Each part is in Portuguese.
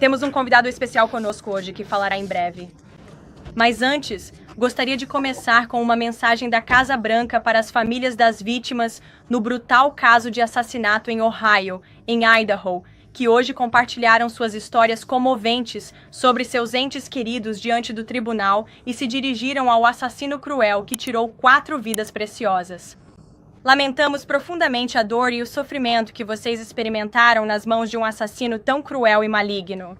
Temos um convidado especial conosco hoje que falará em breve. Mas antes, gostaria de começar com uma mensagem da Casa Branca para as famílias das vítimas no brutal caso de assassinato em Ohio, em Idaho, que hoje compartilharam suas histórias comoventes sobre seus entes queridos diante do tribunal e se dirigiram ao assassino cruel que tirou 4 vidas preciosas. Lamentamos profundamente a dor e o sofrimento que vocês experimentaram nas mãos de um assassino tão cruel e maligno.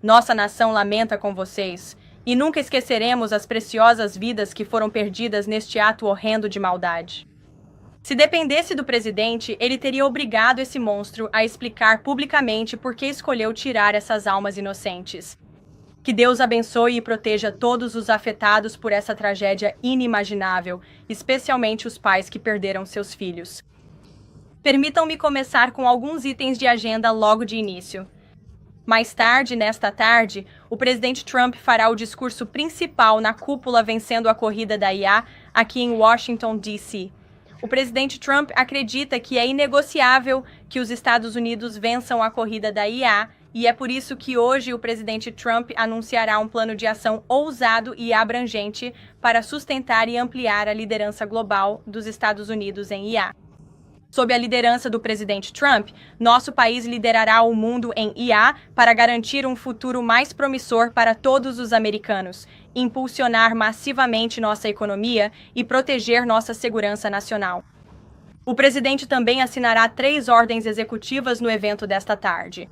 Nossa nação lamenta com vocês, e nunca esqueceremos as preciosas vidas que foram perdidas neste ato horrendo de maldade. Se dependesse do presidente, ele teria obrigado esse monstro a explicar publicamente por que escolheu tirar essas almas inocentes. Que Deus abençoe e proteja todos os afetados por essa tragédia inimaginável, especialmente os pais que perderam seus filhos. Permitam-me começar com alguns itens de agenda logo de início. Mais tarde, nesta tarde, o presidente Trump fará o discurso principal na cúpula vencendo a corrida da IA aqui em Washington, D.C. O presidente Trump acredita que é inegociável que os Estados Unidos vençam a corrida da IA, e é por isso que hoje o presidente Trump anunciará um plano de ação ousado e abrangente para sustentar e ampliar a liderança global dos Estados Unidos em IA. Sob a liderança do presidente Trump, nosso país liderará o mundo em IA para garantir um futuro mais promissor para todos os americanos, impulsionar massivamente nossa economia e proteger nossa segurança nacional. O presidente também assinará 3 ordens executivas no evento desta tarde.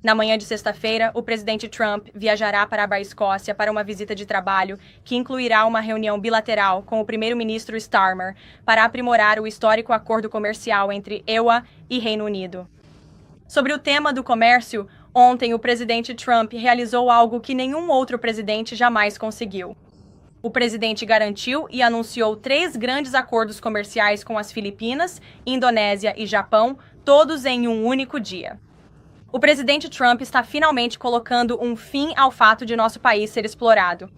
Na manhã de sexta-feira, o presidente Trump viajará para a Escócia para uma visita de trabalho que incluirá uma reunião bilateral com o primeiro-ministro Starmer para aprimorar o histórico acordo comercial entre EUA e Reino Unido. Sobre o tema do comércio, ontem o presidente Trump realizou algo que nenhum outro presidente jamais conseguiu. O presidente garantiu e anunciou 3 grandes acordos comerciais com as Filipinas, Indonésia e Japão, todos em um único dia. O presidente Trump está finalmente colocando um fim ao fato de nosso país ser explorado.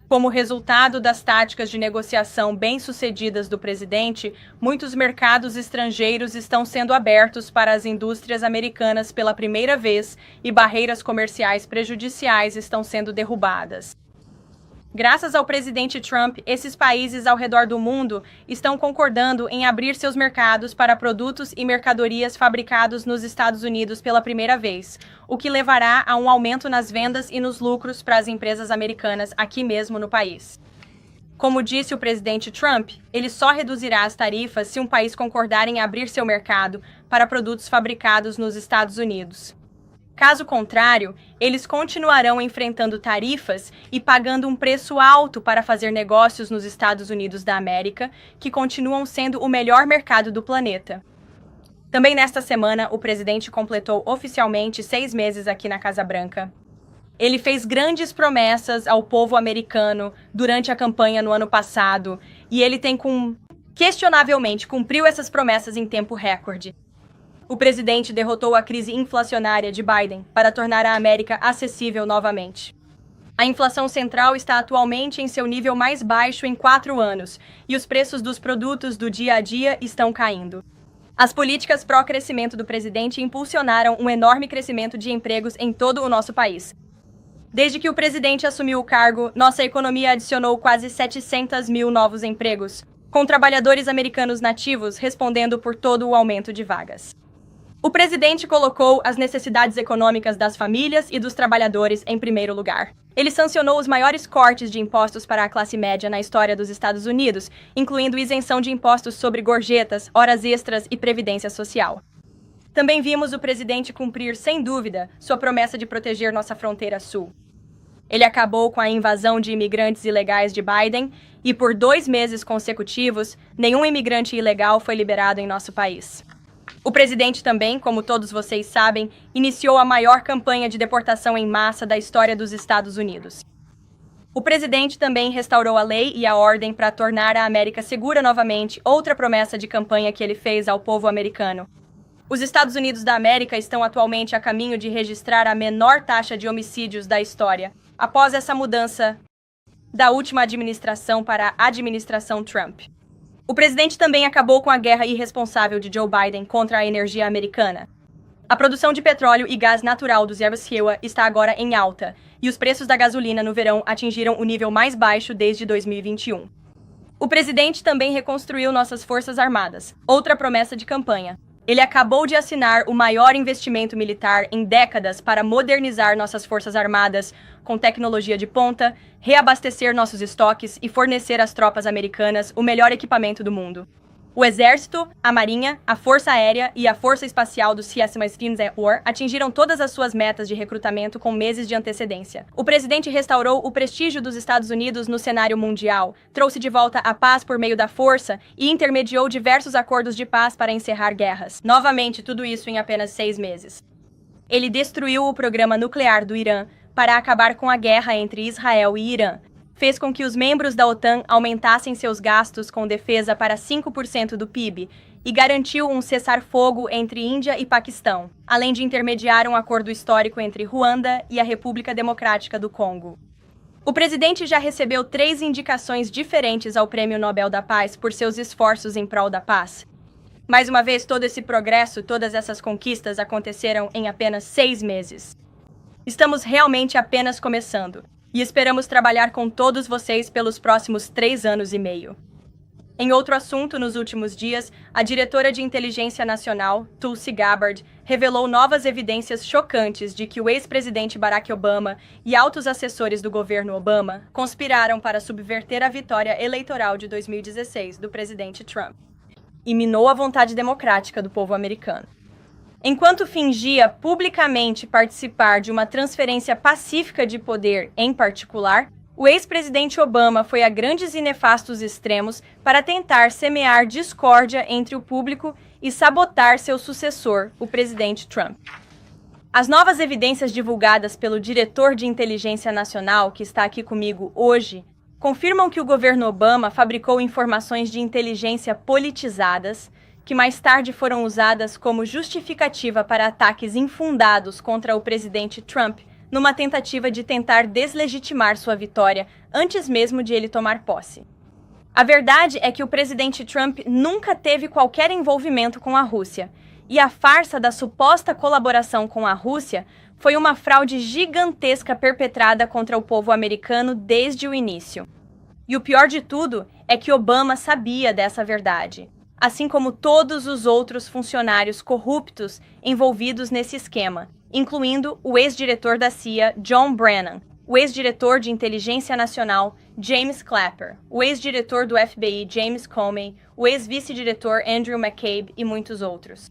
Como resultado das táticas de negociação bem-sucedidas do presidente, muitos mercados estrangeiros estão sendo abertos para as indústrias americanas pela primeira vez e barreiras comerciais prejudiciais estão sendo derrubadas. Graças ao presidente Trump, esses países ao redor do mundo estão concordando em abrir seus mercados para produtos e mercadorias fabricados nos Estados Unidos pela primeira vez, o que levará a um aumento nas vendas e nos lucros para as empresas americanas aqui mesmo no país. Como disse o presidente Trump, ele só reduzirá as tarifas se um país concordar em abrir seu mercado para produtos fabricados nos Estados Unidos. Caso contrário, eles continuarão enfrentando tarifas e pagando um preço alto para fazer negócios nos Estados Unidos da América, que continuam sendo o melhor mercado do planeta. Também nesta semana, o presidente completou oficialmente 6 meses aqui na Casa Branca. Ele fez grandes promessas ao povo americano durante a campanha no ano passado, e ele questionavelmente cumpriu essas promessas em tempo recorde. O presidente derrotou a crise inflacionária de Biden para tornar a América acessível novamente. A inflação central está atualmente em seu nível mais baixo em 4 anos, e os preços dos produtos do dia a dia estão caindo. As políticas pró-crescimento do presidente impulsionaram um enorme crescimento de empregos em todo o nosso país. Desde que o presidente assumiu o cargo, nossa economia adicionou quase 700 mil novos empregos, com trabalhadores americanos nativos respondendo por todo o aumento de vagas. O presidente colocou as necessidades econômicas das famílias e dos trabalhadores em primeiro lugar. Ele sancionou os maiores cortes de impostos para a classe média na história dos Estados Unidos, incluindo isenção de impostos sobre gorjetas, horas extras e previdência social. Também vimos o presidente cumprir, sem dúvida, sua promessa de proteger nossa fronteira sul. Ele acabou com a invasão de imigrantes ilegais de Biden e, por 2 meses consecutivos, nenhum imigrante ilegal foi liberado em nosso país. O presidente também, como todos vocês sabem, iniciou a maior campanha de deportação em massa da história dos Estados Unidos. O presidente também restaurou a lei e a ordem para tornar a América segura novamente, outra promessa de campanha que ele fez ao povo americano. Os Estados Unidos da América estão atualmente a caminho de registrar a menor taxa de homicídios da história, após essa mudança da última administração para a administração Trump. O presidente também acabou com a guerra irresponsável de Joe Biden contra a energia americana. A produção de petróleo e gás natural do Venezuela está agora em alta, e os preços da gasolina no verão atingiram o nível mais baixo desde 2021. O presidente também reconstruiu nossas forças armadas, outra promessa de campanha. Ele acabou de assinar o maior investimento militar em décadas para modernizar nossas forças armadas com tecnologia de ponta, reabastecer nossos estoques e fornecer às tropas americanas o melhor equipamento do mundo. O Exército, a Marinha, a Força Aérea e a Força Espacial do CSMS atingiram todas as suas metas de recrutamento com meses de antecedência. O presidente restaurou o prestígio dos Estados Unidos no cenário mundial, trouxe de volta a paz por meio da força e intermediou diversos acordos de paz para encerrar guerras. Novamente, tudo isso em apenas 6 meses. Ele destruiu o programa nuclear do Irã para acabar com a guerra entre Israel e Irã. Fez com que os membros da OTAN aumentassem seus gastos com defesa para 5% do PIB e garantiu um cessar-fogo entre Índia e Paquistão, além de intermediar um acordo histórico entre Ruanda e a República Democrática do Congo. O presidente já recebeu 3 indicações diferentes ao Prêmio Nobel da Paz por seus esforços em prol da paz. Mais uma vez, todo esse progresso, todas essas conquistas aconteceram em apenas 6 meses. Estamos realmente apenas começando. E esperamos trabalhar com todos vocês pelos próximos 3 anos e meio. Em outro assunto, nos últimos dias, a diretora de Inteligência Nacional, Tulsi Gabbard, revelou novas evidências chocantes de que o ex-presidente Barack Obama e altos assessores do governo Obama conspiraram para subverter a vitória eleitoral de 2016 do presidente Trump e minou a vontade democrática do povo americano. Enquanto fingia publicamente participar de uma transferência pacífica de poder em particular, o ex-presidente Obama foi a grandes e nefastos extremos para tentar semear discórdia entre o público e sabotar seu sucessor, o presidente Trump. As novas evidências divulgadas pelo diretor de Inteligência Nacional, que está aqui comigo hoje, confirmam que o governo Obama fabricou informações de inteligência politizadas, que mais tarde foram usadas como justificativa para ataques infundados contra o presidente Trump, numa tentativa de tentar deslegitimar sua vitória antes mesmo de ele tomar posse. A verdade é que o presidente Trump nunca teve qualquer envolvimento com a Rússia, e a farsa da suposta colaboração com a Rússia foi uma fraude gigantesca perpetrada contra o povo americano desde o início. E o pior de tudo é que Obama sabia dessa verdade, assim como todos os outros funcionários corruptos envolvidos nesse esquema, incluindo o ex-diretor da CIA, John Brennan, o ex-diretor de Inteligência Nacional, James Clapper, o ex-diretor do FBI, James Comey, o ex-vice-diretor Andrew McCabe e muitos outros.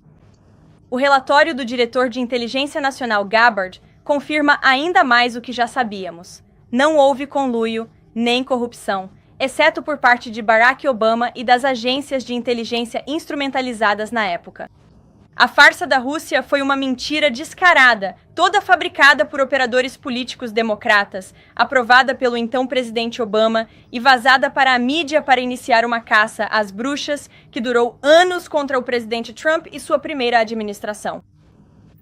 O relatório do diretor de Inteligência Nacional, Gabbard, confirma ainda mais o que já sabíamos. Não houve conluio, nem corrupção, exceto por parte de Barack Obama e das agências de inteligência instrumentalizadas na época. A farsa da Rússia foi uma mentira descarada, toda fabricada por operadores políticos democratas, aprovada pelo então presidente Obama e vazada para a mídia para iniciar uma caça às bruxas que durou anos contra o presidente Trump e sua primeira administração.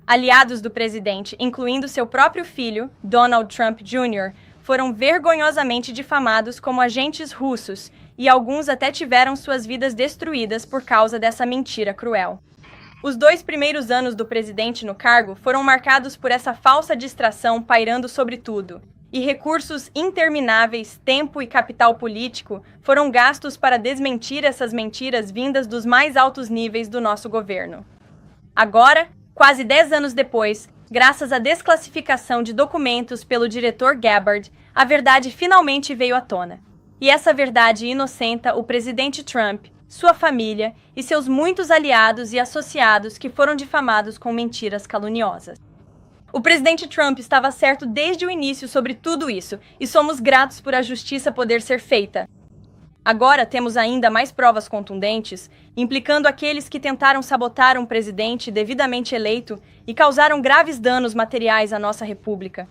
Aliados do presidente, incluindo seu próprio filho, Donald Trump Jr., foram vergonhosamente difamados como agentes russos, e alguns até tiveram suas vidas destruídas por causa dessa mentira cruel. Os 2 primeiros anos do presidente no cargo foram marcados por essa falsa distração pairando sobre tudo, e recursos intermináveis, tempo e capital político foram gastos para desmentir essas mentiras vindas dos mais altos níveis do nosso governo. Agora, quase 10 anos depois, graças à desclassificação de documentos pelo diretor Gabbard, a verdade finalmente veio à tona. E essa verdade inocenta o presidente Trump, sua família e seus muitos aliados e associados que foram difamados com mentiras caluniosas. O presidente Trump estava certo desde o início sobre tudo isso, e somos gratos por a justiça poder ser feita. Agora temos ainda mais provas contundentes, implicando aqueles que tentaram sabotar um presidente devidamente eleito e causaram graves danos materiais à nossa república.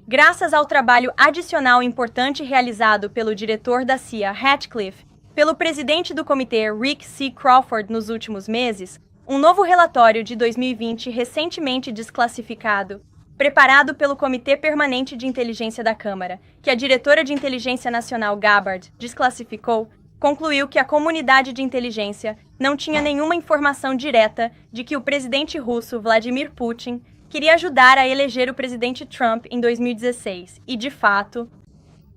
Graças ao trabalho adicional importante realizado pelo diretor da CIA, Ratcliffe, pelo presidente do comitê, Rick C. Crawford, nos últimos meses, um novo relatório de 2020 recentemente desclassificado, preparado pelo Comitê Permanente de Inteligência da Câmara, que a diretora de Inteligência Nacional Gabbard desclassificou, concluiu que a comunidade de inteligência não tinha nenhuma informação direta de que o presidente russo Vladimir Putin queria ajudar a eleger o presidente Trump em 2016 e, de fato,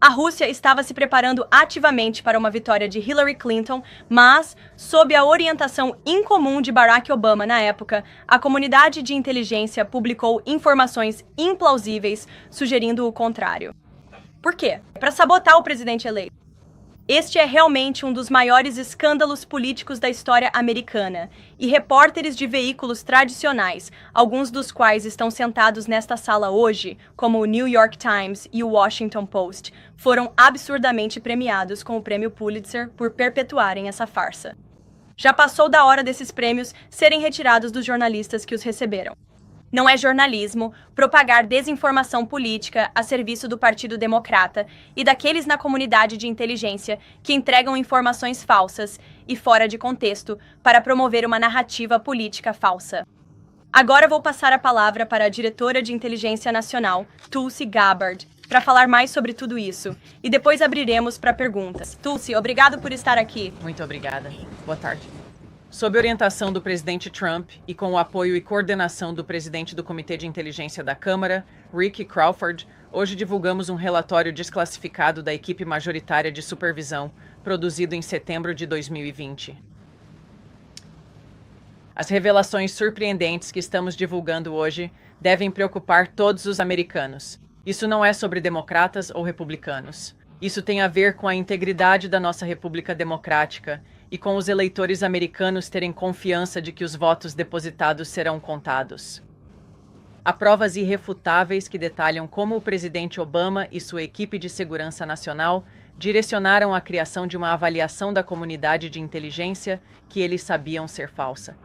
a Rússia estava se preparando ativamente para uma vitória de Hillary Clinton, mas, sob a orientação incomum de Barack Obama na época, a comunidade de inteligência publicou informações implausíveis sugerindo o contrário. Por quê? Para sabotar o presidente eleito. Este é realmente um dos maiores escândalos políticos da história americana, e repórteres de veículos tradicionais, alguns dos quais estão sentados nesta sala hoje, como o New York Times e o Washington Post, foram absurdamente premiados com o prêmio Pulitzer por perpetuarem essa farsa. Já passou da hora desses prêmios serem retirados dos jornalistas que os receberam. Não é jornalismo propagar desinformação política a serviço do Partido Democrata e daqueles na comunidade de inteligência que entregam informações falsas e fora de contexto para promover uma narrativa política falsa. Agora vou passar a palavra para a diretora de Inteligência Nacional, Tulsi Gabbard, para falar mais sobre tudo isso. E depois abriremos para perguntas. Tulsi, obrigado por estar aqui. Muito obrigada. Boa tarde. Sob orientação do presidente Trump e com o apoio e coordenação do presidente do Comitê de Inteligência da Câmara, Rick Crawford, hoje divulgamos um relatório desclassificado da equipe majoritária de supervisão, produzido em setembro de 2020. As revelações surpreendentes que estamos divulgando hoje devem preocupar todos os americanos. Isso não é sobre democratas ou republicanos. Isso tem a ver com a integridade da nossa República Democrática e com os eleitores americanos terem confiança de que os votos depositados serão contados. Há provas irrefutáveis que detalham como o presidente Obama e sua equipe de segurança nacional direcionaram a criação de uma avaliação da comunidade de inteligência que eles sabiam ser falsa.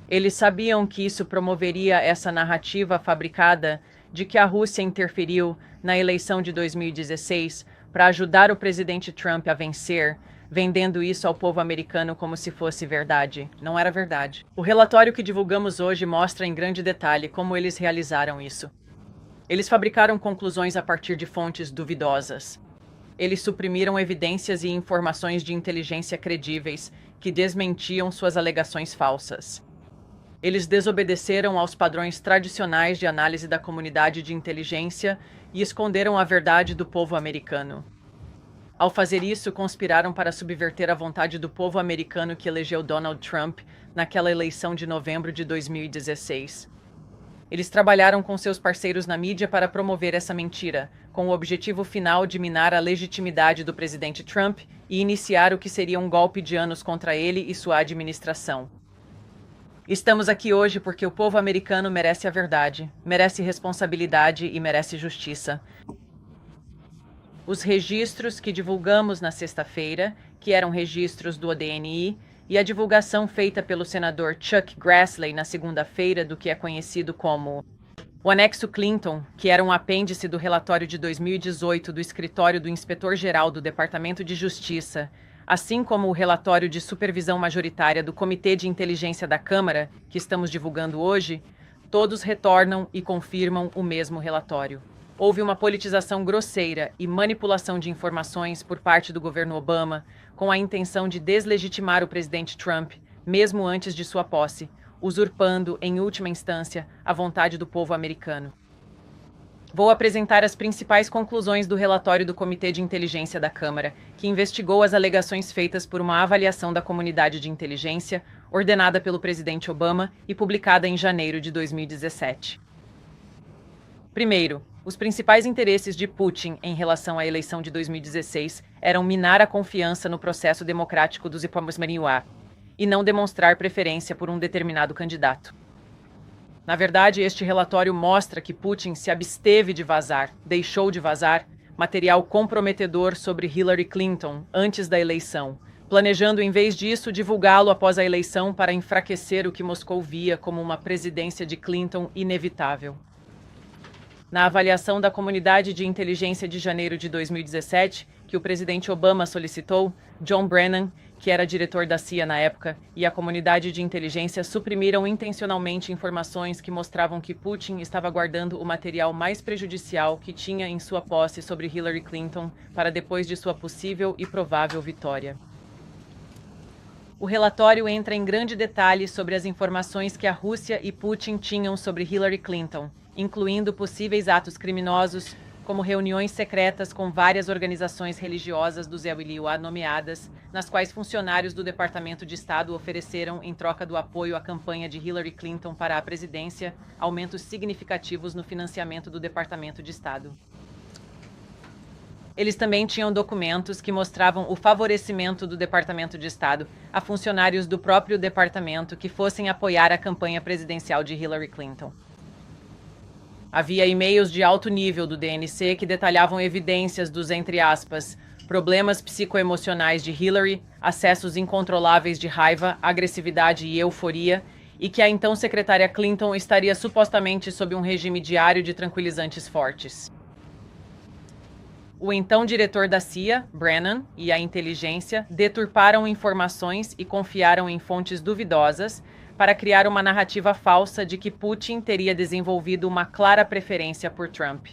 Eles sabiam que isso promoveria essa narrativa fabricada de que a Rússia interferiu na eleição de 2016 para ajudar o presidente Trump a vencer, vendendo isso ao povo americano como se fosse verdade. Não era verdade. O relatório que divulgamos hoje mostra em grande detalhe como eles realizaram isso. Eles fabricaram conclusões a partir de fontes duvidosas. Eles suprimiram evidências e informações de inteligência credíveis que desmentiam suas alegações falsas. Eles desobedeceram aos padrões tradicionais de análise da comunidade de inteligência e esconderam a verdade do povo americano. Ao fazer isso, conspiraram para subverter a vontade do povo americano que elegeu Donald Trump naquela eleição de novembro de 2016. Eles trabalharam com seus parceiros na mídia para promover essa mentira, com o objetivo final de minar a legitimidade do presidente Trump e iniciar o que seria um golpe de anos contra ele e sua administração. Estamos aqui hoje porque o povo americano merece a verdade, merece responsabilidade e merece justiça. Os registros que divulgamos na sexta-feira, que eram registros do ODNI, e a divulgação feita pelo senador Chuck Grassley na segunda-feira do que é conhecido como o anexo Clinton, que era um apêndice do relatório de 2018 do escritório do inspetor-geral do Departamento de Justiça, assim como o relatório de supervisão majoritária do Comitê de Inteligência da Câmara, que estamos divulgando hoje, todos retornam e confirmam o mesmo relatório. Houve uma politização grosseira e manipulação de informações por parte do governo Obama, com a intenção de deslegitimar o presidente Trump, mesmo antes de sua posse, usurpando, em última instância, a vontade do povo americano. Vou apresentar as principais conclusões do relatório do Comitê de Inteligência da Câmara, que investigou as alegações feitas por uma avaliação da comunidade de inteligência, ordenada pelo presidente Obama e publicada em janeiro de 2017. Primeiro, os principais interesses de Putin em relação à eleição de 2016 eram minar a confiança no processo democrático dos Ipamosmaniuá e não demonstrar preferência por um determinado candidato. Na verdade, este relatório mostra que Putin se absteve de vazar, deixou de vazar, material comprometedor sobre Hillary Clinton antes da eleição, planejando, em vez disso, divulgá-lo após a eleição para enfraquecer o que Moscou via como uma presidência de Clinton inevitável. Na avaliação da comunidade de inteligência de janeiro de 2017, que o presidente Obama solicitou, John Brennan, que era diretor da CIA na época, e a comunidade de inteligência suprimiram intencionalmente informações que mostravam que Putin estava guardando o material mais prejudicial que tinha em sua posse sobre Hillary Clinton para depois de sua possível e provável vitória. O relatório entra em grande detalhe sobre as informações que a Rússia e Putin tinham sobre Hillary Clinton, incluindo possíveis atos criminosos, como reuniões secretas com várias organizações religiosas do Zé Williwa nomeadas, nas quais funcionários do Departamento de Estado ofereceram, em troca do apoio à campanha de Hillary Clinton para a presidência, aumentos significativos no financiamento do Departamento de Estado. Eles também tinham documentos que mostravam o favorecimento do Departamento de Estado a funcionários do próprio departamento que fossem apoiar a campanha presidencial de Hillary Clinton. Havia e-mails de alto nível do DNC que detalhavam evidências dos, entre aspas, problemas psicoemocionais de Hillary, acessos incontroláveis de raiva, agressividade e euforia, e que a então secretária Clinton estaria supostamente sob um regime diário de tranquilizantes fortes. O então diretor da CIA, Brennan, e a inteligência deturparam informações e confiaram em fontes duvidosas para criar uma narrativa falsa de que Putin teria desenvolvido uma clara preferência por Trump.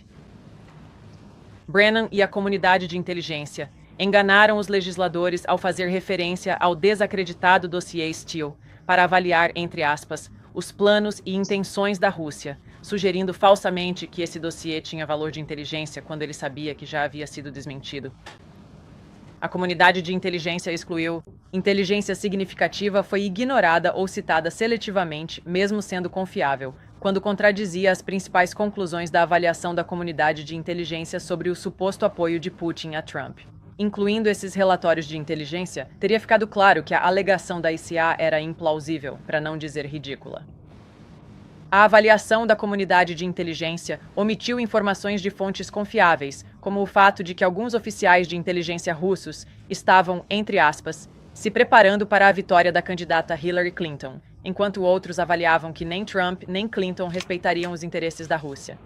Brennan e a comunidade de inteligência enganaram os legisladores ao fazer referência ao desacreditado dossiê Steele para avaliar, entre aspas, os planos e intenções da Rússia, sugerindo falsamente que esse dossiê tinha valor de inteligência quando ele sabia que já havia sido desmentido. A comunidade de inteligência excluiu. Inteligência significativa foi ignorada ou citada seletivamente, mesmo sendo confiável, quando contradizia as principais conclusões da avaliação da comunidade de inteligência sobre o suposto apoio de Putin a Trump. Incluindo esses relatórios de inteligência, teria ficado claro que a alegação da ICA era implausível, para não dizer ridícula. A avaliação da comunidade de inteligência omitiu informações de fontes confiáveis, como o fato de que alguns oficiais de inteligência russos estavam, entre aspas, se preparando para a vitória da candidata Hillary Clinton, enquanto outros avaliavam que nem Trump nem Clinton respeitariam os interesses da Rússia.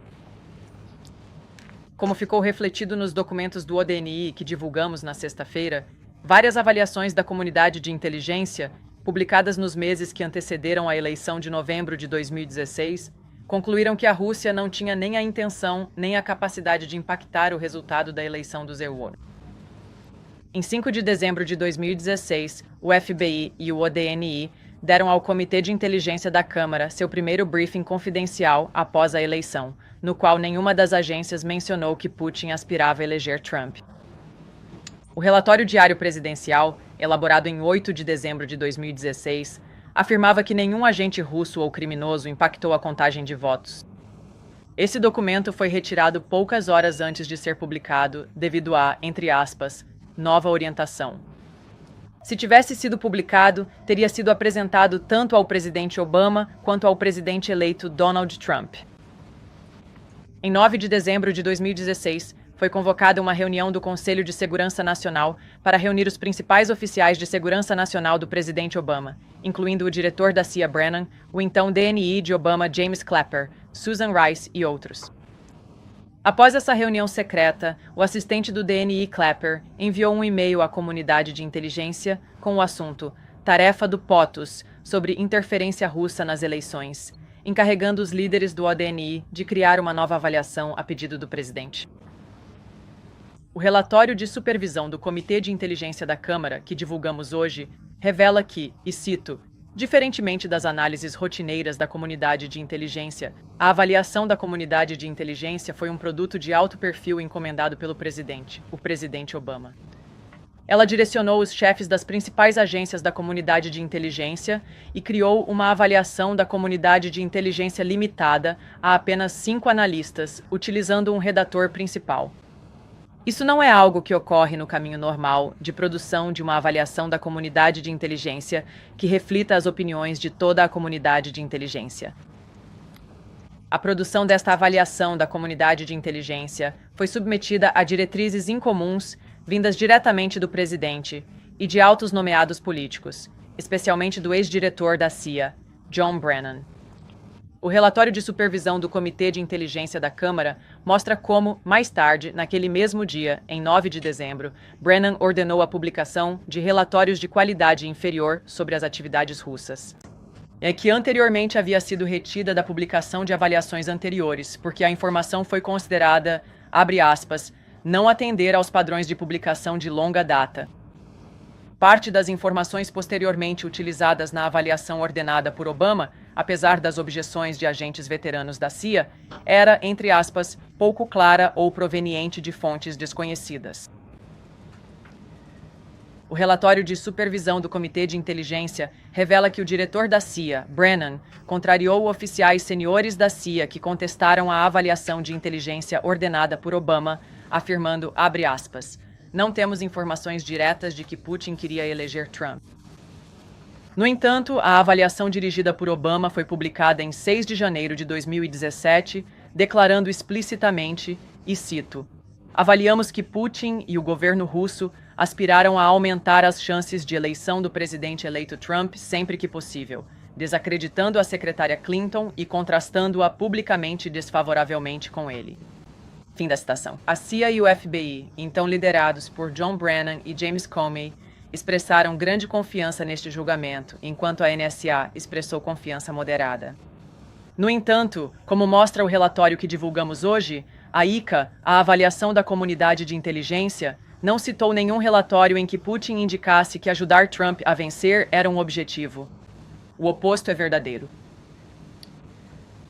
Como ficou refletido nos documentos do ODNI que divulgamos na sexta-feira, várias avaliações da comunidade de inteligência, publicadas nos meses que antecederam a eleição de novembro de 2016, concluíram que a Rússia não tinha nem a intenção nem a capacidade de impactar o resultado da eleição do ZEW. Em 5 de dezembro de 2016, o FBI e o ODNI deram ao Comitê de Inteligência da Câmara seu primeiro briefing confidencial após a eleição, no qual nenhuma das agências mencionou que Putin aspirava a eleger Trump. O relatório diário presidencial, elaborado em 8 de dezembro de 2016, afirmava que nenhum agente russo ou criminoso impactou a contagem de votos. Esse documento foi retirado poucas horas antes de ser publicado devido a, entre aspas, nova orientação. Se tivesse sido publicado, teria sido apresentado tanto ao presidente Obama quanto ao presidente eleito Donald Trump. Em 9 de dezembro de 2016, foi convocada uma reunião do Conselho de Segurança Nacional para reunir os principais oficiais de segurança nacional do presidente Obama, incluindo o diretor da CIA Brennan, o então DNI de Obama James Clapper, Susan Rice e outros. Após essa reunião secreta, o assistente do DNI Clapper enviou um e-mail à comunidade de inteligência com o assunto Tarefa do POTUS sobre interferência russa nas eleições, encarregando os líderes do ODNI de criar uma nova avaliação a pedido do presidente. O relatório de supervisão do Comitê de Inteligência da Câmara, que divulgamos hoje, revela que, e cito, diferentemente das análises rotineiras da comunidade de inteligência, a avaliação da comunidade de inteligência foi um produto de alto perfil encomendado pelo presidente, o presidente Obama. Ela direcionou os chefes das principais agências da comunidade de inteligência e criou uma avaliação da comunidade de inteligência limitada a apenas 5 analistas, utilizando um redator principal. Isso não é algo que ocorre no caminho normal de produção de uma avaliação da comunidade de inteligência que reflita as opiniões de toda a comunidade de inteligência. A produção desta avaliação da comunidade de inteligência foi submetida a diretrizes incomuns vindas diretamente do presidente e de altos nomeados políticos, especialmente do ex-diretor da CIA, John Brennan. O relatório de supervisão do Comitê de Inteligência da Câmara mostra como, mais tarde, naquele mesmo dia, em 9 de dezembro, Brennan ordenou a publicação de relatórios de qualidade inferior sobre as atividades russas. É que anteriormente havia sido retida da publicação de avaliações anteriores, porque a informação foi considerada, abre aspas, não atender aos padrões de publicação de longa data. Parte das informações posteriormente utilizadas na avaliação ordenada por Obama, apesar das objeções de agentes veteranos da CIA, era, entre aspas, pouco clara ou proveniente de fontes desconhecidas. O relatório de supervisão do Comitê de Inteligência revela que o diretor da CIA, Brennan, contrariou oficiais seniores da CIA que contestaram a avaliação de inteligência ordenada por Obama, afirmando, abre aspas, não temos informações diretas de que Putin queria eleger Trump. No entanto, a avaliação dirigida por Obama foi publicada em 6 de janeiro de 2017, declarando explicitamente, e cito, avaliamos que Putin e o governo russo aspiraram a aumentar as chances de eleição do presidente eleito Trump sempre que possível, desacreditando a secretária Clinton e contrastando-a publicamente desfavoravelmente com ele. Fim da citação. A CIA e o FBI, então liderados por John Brennan e James Comey, expressaram grande confiança neste julgamento, enquanto a NSA expressou confiança moderada. No entanto, como mostra o relatório que divulgamos hoje, a ICA, a avaliação da comunidade de inteligência, não citou nenhum relatório em que Putin indicasse que ajudar Trump a vencer era um objetivo. O oposto é verdadeiro.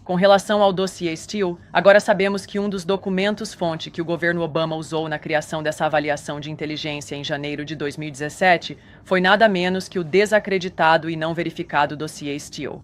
Com relação ao dossiê Steele, agora sabemos que um dos documentos-fonte que o governo Obama usou na criação dessa avaliação de inteligência em janeiro de 2017 foi nada menos que o desacreditado e não verificado dossiê Steele.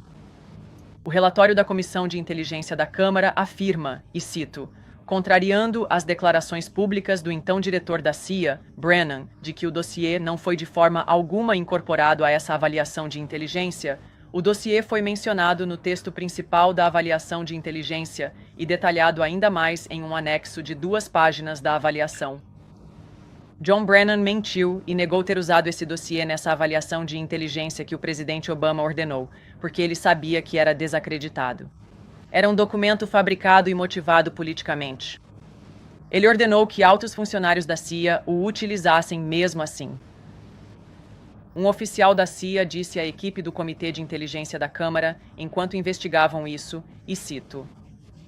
O relatório da Comissão de Inteligência da Câmara afirma, e cito, contrariando as declarações públicas do então diretor da CIA, Brennan, de que o dossiê não foi de forma alguma incorporado a essa avaliação de inteligência, o dossiê foi mencionado no texto principal da avaliação de inteligência e detalhado ainda mais em um anexo de 2 páginas da avaliação. John Brennan mentiu e negou ter usado esse dossiê nessa avaliação de inteligência que o presidente Obama ordenou, porque ele sabia que era desacreditado. Era um documento fabricado e motivado politicamente. Ele ordenou que altos funcionários da CIA o utilizassem mesmo assim. Um oficial da CIA disse à equipe do Comitê de Inteligência da Câmara, enquanto investigavam isso, e cito,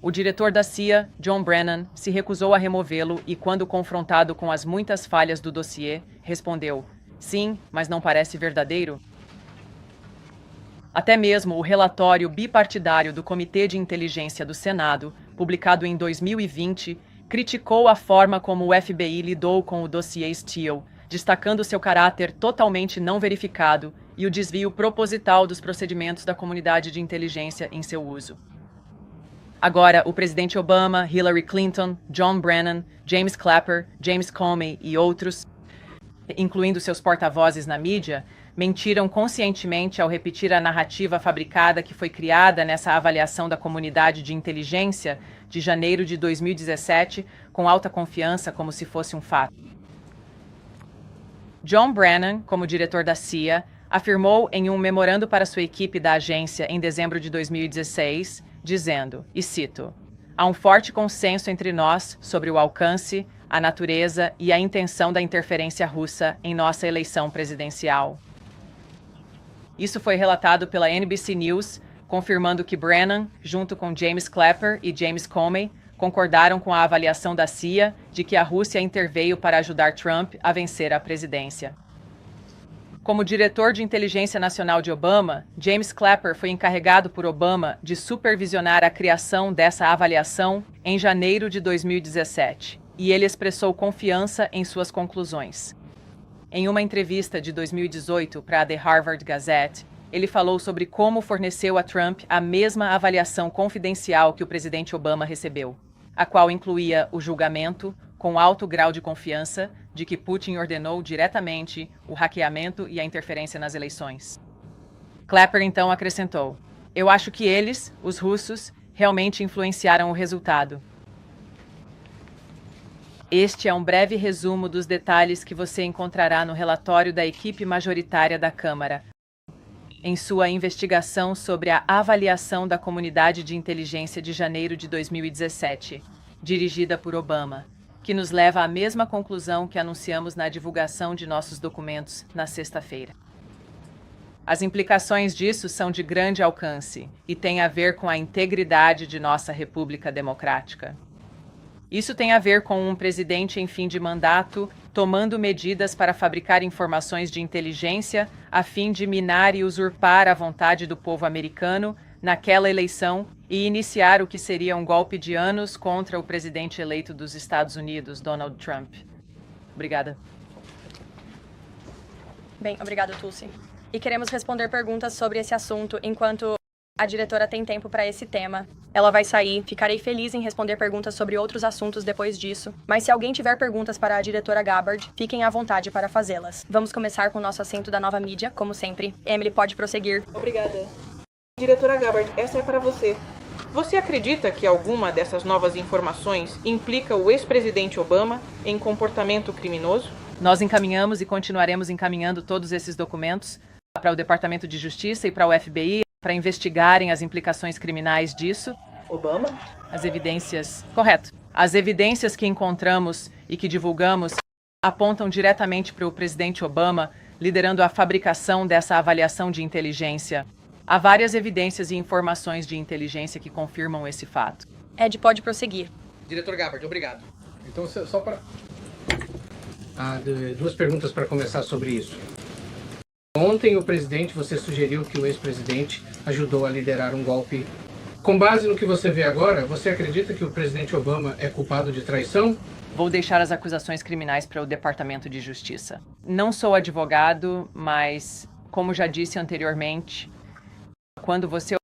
o diretor da CIA, John Brennan, se recusou a removê-lo e, quando confrontado com as muitas falhas do dossiê, respondeu, sim, mas não parece verdadeiro? Até mesmo o relatório bipartidário do Comitê de Inteligência do Senado, publicado em 2020, criticou a forma como o FBI lidou com o dossiê Steele, destacando seu caráter totalmente não verificado e o desvio proposital dos procedimentos da comunidade de inteligência em seu uso. Agora, o presidente Obama, Hillary Clinton, John Brennan, James Clapper, James Comey e outros, incluindo seus porta-vozes na mídia, mentiram conscientemente ao repetir a narrativa fabricada que foi criada nessa avaliação da comunidade de inteligência de janeiro de 2017 com alta confiança como se fosse um fato. John Brennan, como diretor da CIA, afirmou em um memorando para sua equipe da agência em dezembro de 2016, dizendo, e cito, há um forte consenso entre nós sobre o alcance, a natureza e a intenção da interferência russa em nossa eleição presidencial. Isso foi relatado pela NBC News, confirmando que Brennan, junto com James Clapper e James Comey, concordaram com a avaliação da CIA de que a Rússia interveio para ajudar Trump a vencer a presidência. Como diretor de inteligência nacional de Obama, James Clapper foi encarregado por Obama de supervisionar a criação dessa avaliação em janeiro de 2017, e ele expressou confiança em suas conclusões. Em uma entrevista de 2018 para a The Harvard Gazette, ele falou sobre como forneceu a Trump a mesma avaliação confidencial que o presidente Obama recebeu, a qual incluía o julgamento, com alto grau de confiança, de que Putin ordenou diretamente o hackeamento e a interferência nas eleições. Clapper então acrescentou, eu acho que eles, os russos, realmente influenciaram o resultado. Este é um breve resumo dos detalhes que você encontrará no relatório da equipe majoritária da Câmara, em sua investigação sobre a avaliação da comunidade de inteligência de janeiro de 2017, dirigida por Obama, que nos leva à mesma conclusão que anunciamos na divulgação de nossos documentos na sexta-feira. As implicações disso são de grande alcance e têm a ver com a integridade de nossa República Democrática. Isso tem a ver com um presidente em fim de mandato tomando medidas para fabricar informações de inteligência a fim de minar e usurpar a vontade do povo americano naquela eleição e iniciar o que seria um golpe de anos contra o presidente eleito dos Estados Unidos, Donald Trump. Obrigada. Bem, obrigado, Tulsi. E queremos responder perguntas sobre esse assunto enquanto a diretora tem tempo para esse tema. Ela vai sair, ficarei feliz em responder perguntas sobre outros assuntos depois disso. Mas se alguém tiver perguntas para a diretora Gabbard, fiquem à vontade para fazê-las. Vamos começar com o nosso assento da nova mídia, como sempre. Emily, pode prosseguir. Obrigada. Diretora Gabbard, essa é para você. Você acredita que alguma dessas novas informações implica o ex-presidente Obama em comportamento criminoso? Nós encaminhamos e continuaremos encaminhando todos esses documentos para o Departamento de Justiça e para o FBI para investigarem as implicações criminais disso. Obama? As evidências... Correto. As evidências que encontramos e que divulgamos apontam diretamente para o presidente Obama liderando a fabricação dessa avaliação de inteligência. Há várias evidências e informações de inteligência que confirmam esse fato. Ed, pode prosseguir. Diretor Gabbard, obrigado. Então, só para... duas perguntas para começar sobre isso. Ontem, você sugeriu que o ex-presidente ajudou a liderar um golpe. Com base no que você vê agora, você acredita que o presidente Obama é culpado de traição? Vou deixar as acusações criminais para o Departamento de Justiça. Não sou advogado, mas, como já disse anteriormente, quando você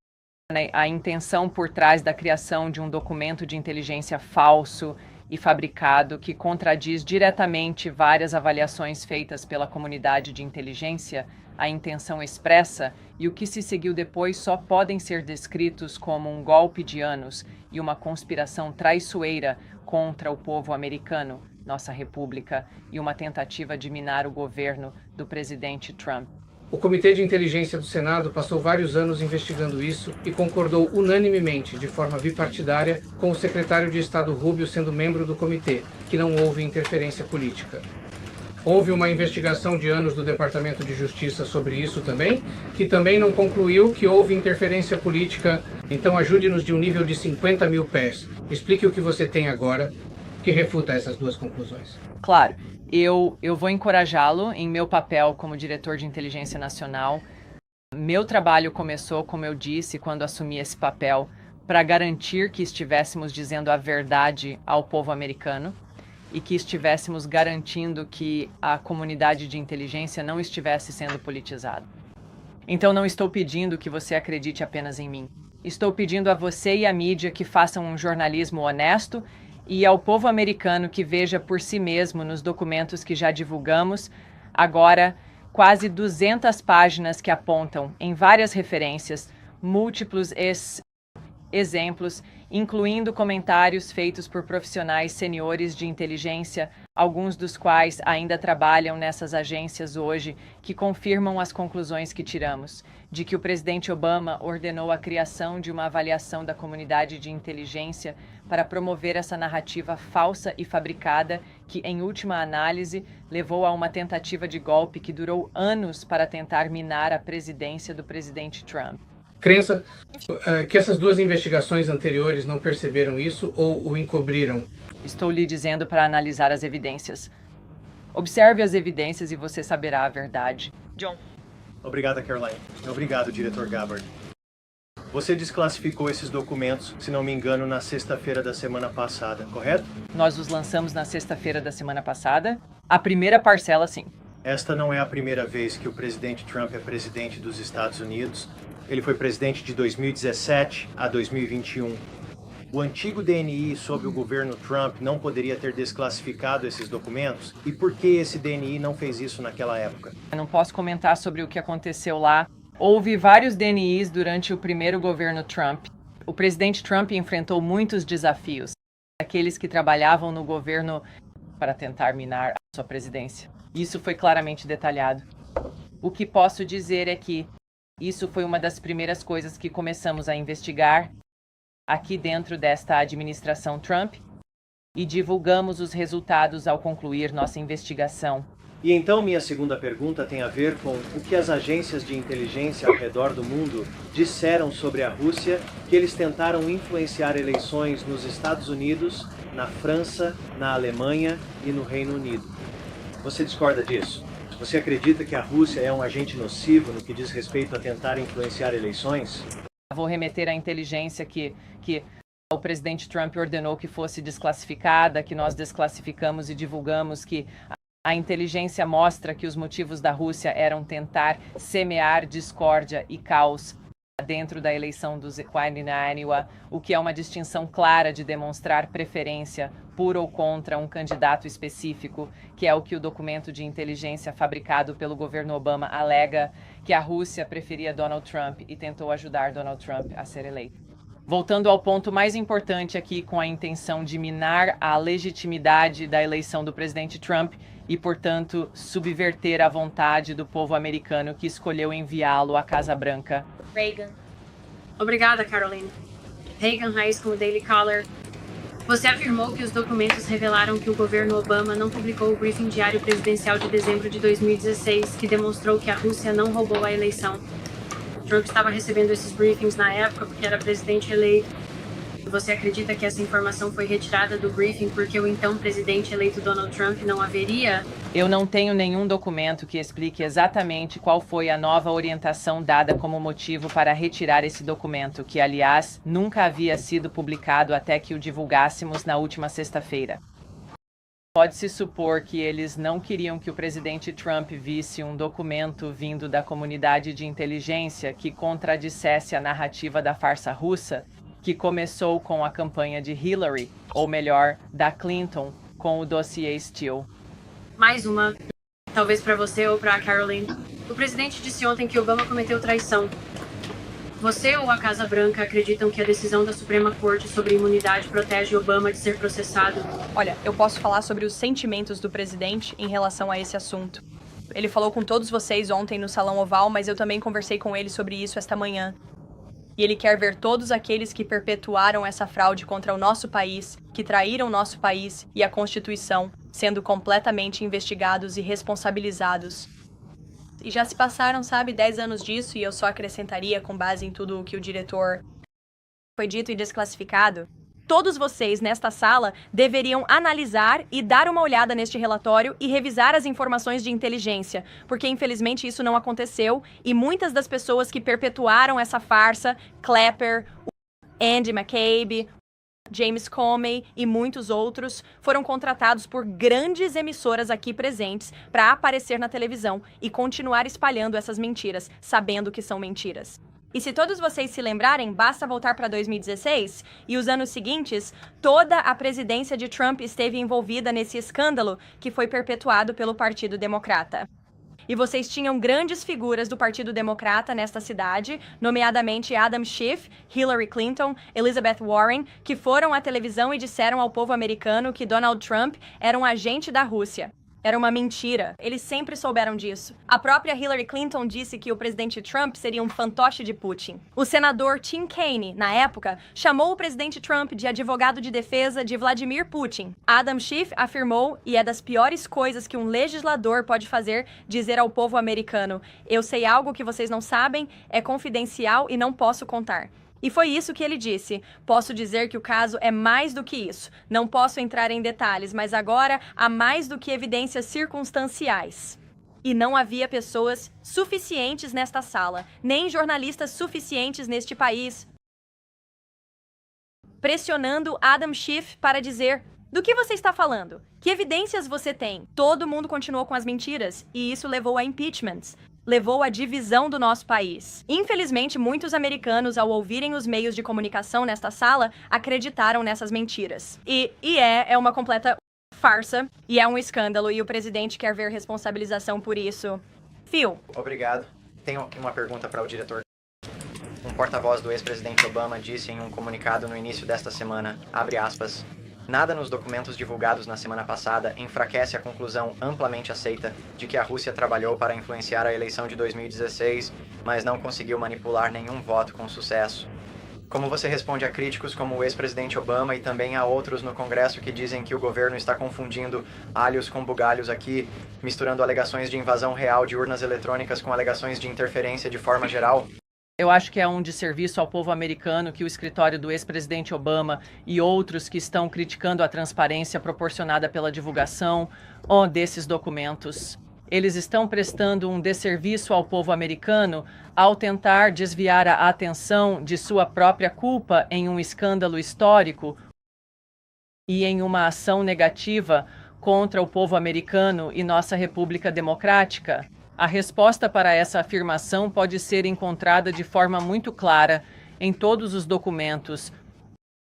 olha a intenção por trás da criação de um documento de inteligência falso e fabricado que contradiz diretamente várias avaliações feitas pela comunidade de inteligência, a intenção expressa e o que se seguiu depois só podem ser descritos como um golpe de anos e uma conspiração traiçoeira contra o povo americano, nossa república, e uma tentativa de minar o governo do presidente Trump. O Comitê de Inteligência do Senado passou vários anos investigando isso e concordou unanimemente, de forma bipartidária, com o secretário de Estado Rubio sendo membro do comitê, que não houve interferência política. Houve uma investigação de anos do Departamento de Justiça sobre isso também, que também não concluiu que houve interferência política. Então ajude-nos de um nível de 50 mil pés. Explique o que você tem agora, que refuta essas duas conclusões. Claro. Eu vou encorajá-lo em meu papel como diretor de inteligência nacional. Meu trabalho começou, como eu disse, quando assumi esse papel, para garantir que estivéssemos dizendo a verdade ao povo americano e que estivéssemos garantindo que a comunidade de inteligência não estivesse sendo politizada. Então não estou pedindo que você acredite apenas em mim. Estou pedindo a você e à mídia que façam um jornalismo honesto e ao povo americano que veja por si mesmo nos documentos que já divulgamos, agora quase 200 páginas que apontam em várias referências, múltiplos exemplos, incluindo comentários feitos por profissionais seniores de inteligência, alguns dos quais ainda trabalham nessas agências hoje, que confirmam as conclusões que tiramos, de que o presidente Obama ordenou a criação de uma avaliação da comunidade de inteligência para promover essa narrativa falsa e fabricada que, em última análise, levou a uma tentativa de golpe que durou anos para tentar minar a presidência do presidente Trump. Crença que essas duas investigações anteriores não perceberam isso ou o encobriram? Estou lhe dizendo para analisar as evidências. Observe as evidências e você saberá a verdade. John. Obrigada, Caroline. Obrigado, diretor Gabbard. Você desclassificou esses documentos, se não me engano, na sexta-feira da semana passada, correto? Nós os lançamos na sexta-feira da semana passada. A primeira parcela, sim. Esta não é a primeira vez que o presidente Trump é presidente dos Estados Unidos. Ele foi presidente de 2017 a 2021. O antigo DNI sob o governo Trump não poderia ter desclassificado esses documentos? E por que esse DNI não fez isso naquela época? Eu não posso comentar sobre o que aconteceu lá. Houve vários DNIs durante o primeiro governo Trump. O presidente Trump enfrentou muitos desafios, aqueles que trabalhavam no governo para tentar minar a sua presidência. Isso foi claramente detalhado. O que posso dizer é que isso foi uma das primeiras coisas que começamos a investigar aqui dentro desta administração Trump e divulgamos os resultados ao concluir nossa investigação. E então minha segunda pergunta tem a ver com o que as agências de inteligência ao redor do mundo disseram sobre a Rússia, que eles tentaram influenciar eleições nos Estados Unidos, na França, na Alemanha e no Reino Unido. Você discorda disso? Você acredita que a Rússia é um agente nocivo no que diz respeito a tentar influenciar eleições? Vou remeter à inteligência que o presidente Trump ordenou que fosse desclassificada, que nós desclassificamos e divulgamos, que a inteligência mostra que os motivos da Rússia eram tentar semear discórdia e caos dentro da eleição do Iowa, o que é uma distinção clara de demonstrar preferência por ou contra um candidato específico, que é o que o documento de inteligência fabricado pelo governo Obama alega, que a Rússia preferia Donald Trump e tentou ajudar Donald Trump a ser eleito. Voltando ao ponto mais importante aqui, com a intenção de minar a legitimidade da eleição do presidente Trump e, portanto, subverter a vontade do povo americano que escolheu enviá-lo à Casa Branca. Reagan. Obrigada, Caroline. Reagan Reis com o Daily Caller. Você afirmou que os documentos revelaram que o governo Obama não publicou o briefing diário presidencial de dezembro de 2016, que demonstrou que a Rússia não roubou a eleição. Trump estava recebendo esses briefings na época porque era presidente eleito. Você acredita que essa informação foi retirada do briefing porque o então presidente eleito Donald Trump não haveria? Eu não tenho nenhum documento que explique exatamente qual foi a nova orientação dada como motivo para retirar esse documento, que, aliás, nunca havia sido publicado até que o divulgássemos na última sexta-feira. Pode-se supor que eles não queriam que o presidente Trump visse um documento vindo da comunidade de inteligência que contradissesse a narrativa da farsa russa, que começou com a campanha de Hillary, ou melhor, da Clinton, com o dossiê Steele. Mais uma, talvez para você ou para Caroline. O presidente disse ontem que Obama cometeu traição. Você ou a Casa Branca acreditam que a decisão da Suprema Corte sobre imunidade protege Obama de ser processado? Olha, eu posso falar sobre os sentimentos do presidente em relação a esse assunto. Ele falou com todos vocês ontem no Salão Oval, mas eu também conversei com ele sobre isso esta manhã. E ele quer ver todos aqueles que perpetuaram essa fraude contra o nosso país, que traíram nosso país e a Constituição, sendo completamente investigados e responsabilizados. E já se passaram, 10 anos disso, e eu só acrescentaria, com base em tudo o que o diretor foi dito e desclassificado. Todos vocês nesta sala deveriam analisar e dar uma olhada neste relatório e revisar as informações de inteligência, porque infelizmente isso não aconteceu e muitas das pessoas que perpetuaram essa farsa, Clapper, Andy McCabe, James Comey e muitos outros, foram contratados por grandes emissoras aqui presentes para aparecer na televisão e continuar espalhando essas mentiras, sabendo que são mentiras. E se todos vocês se lembrarem, basta voltar para 2016 e os anos seguintes, toda a presidência de Trump esteve envolvida nesse escândalo que foi perpetuado pelo Partido Democrata. E vocês tinham grandes figuras do Partido Democrata nesta cidade, nomeadamente Adam Schiff, Hillary Clinton, Elizabeth Warren, que foram à televisão e disseram ao povo americano que Donald Trump era um agente da Rússia. Era uma mentira. Eles sempre souberam disso. A própria Hillary Clinton disse que o presidente Trump seria um fantoche de Putin. O senador Tim Kaine, na época, chamou o presidente Trump de advogado de defesa de Vladimir Putin. Adam Schiff afirmou, e é das piores coisas que um legislador pode fazer, dizer ao povo americano: eu sei algo que vocês não sabem, é confidencial e não posso contar. E foi isso que ele disse. Posso dizer que o caso é mais do que isso. Não posso entrar em detalhes, mas agora há mais do que evidências circunstanciais. E não havia pessoas suficientes nesta sala, nem jornalistas suficientes neste país, pressionando Adam Schiff para dizer: do que você está falando? Que evidências você tem? Todo mundo continuou com as mentiras, e isso levou a impeachments. Levou à divisão do nosso país. Infelizmente, muitos americanos, ao ouvirem os meios de comunicação nesta sala, acreditaram nessas mentiras. E é uma completa farsa, e é um escândalo, e o presidente quer ver responsabilização por isso. Phil. Obrigado. Tenho uma pergunta para o diretor. Um porta-voz do ex-presidente Obama disse em um comunicado no início desta semana, abre aspas, nada nos documentos divulgados na semana passada enfraquece a conclusão amplamente aceita de que a Rússia trabalhou para influenciar a eleição de 2016, mas não conseguiu manipular nenhum voto com sucesso. Como você responde a críticos como o ex-presidente Obama e também a outros no Congresso que dizem que o governo está confundindo alhos com bugalhos aqui, misturando alegações de invasão real de urnas eletrônicas com alegações de interferência de forma geral? Eu acho que é um desserviço ao povo americano que o escritório do ex-presidente Obama e outros que estão criticando a transparência proporcionada pela divulgação desses documentos. Eles estão prestando um desserviço ao povo americano ao tentar desviar a atenção de sua própria culpa em um escândalo histórico e em uma ação negativa contra o povo americano e nossa República Democrática. A resposta para essa afirmação pode ser encontrada de forma muito clara em todos os documentos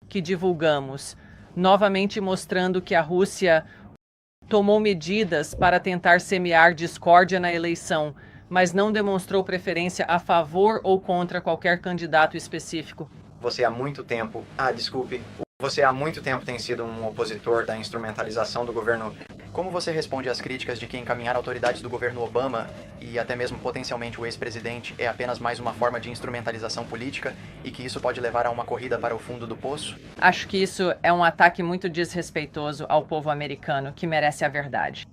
que divulgamos, novamente mostrando que a Rússia tomou medidas para tentar semear discórdia na eleição, mas não demonstrou preferência a favor ou contra qualquer candidato específico. Você há muito tempo tem sido um opositor da instrumentalização do governo. Como você responde às críticas de que encaminhar autoridades do governo Obama e até mesmo potencialmente o ex-presidente é apenas mais uma forma de instrumentalização política e que isso pode levar a uma corrida para o fundo do poço? Acho que isso é um ataque muito desrespeitoso ao povo americano, que merece a verdade.